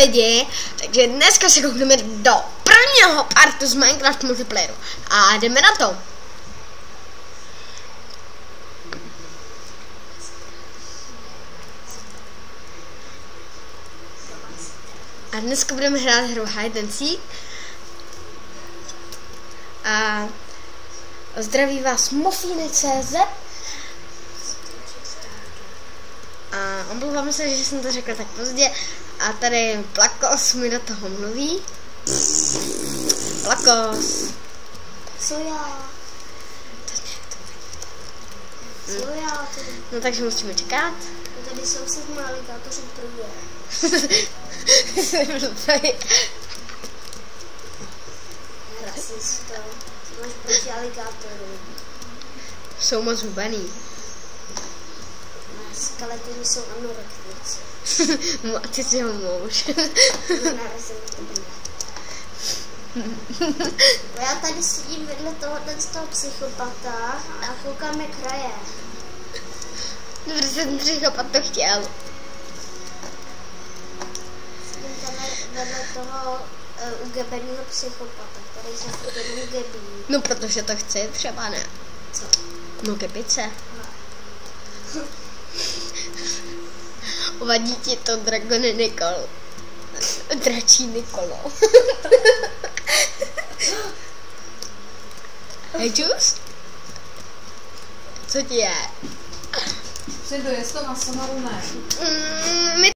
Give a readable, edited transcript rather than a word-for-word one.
lidi, takže dneska se koukneme do prvního partu z Minecraft multiplayeru a jdeme na to. A dneska budeme hrát hru Hide and Seek. A zdraví vás Mofíny.cz. A omlouvám se, že jsem to řekla tak pozdě. A tady Plakos mi do toho mluví. Plakos. Co já? Co já? No takže musíme čekat. Tady soused má aligátoři prvé. Rasista. Co máš proti aligátorům? Jsou moc hubený. Skeletiny jsou anorektici. No a ty jsi ho mouž. Já tady sedím vedle toho psychopata a koukám, jak hraje. No, protože ten psychopat to chtěl. Sedím tady vedle toho ugebeného psychopata, který se furt jenom gebí. No, protože to chce, třeba ne. Co? No, gebice. Vadí ti to, Dragony Nikol. Dračí Nikolo. Hej, čus? Co ti je? Přijdu, jest to na Samaru, ne? My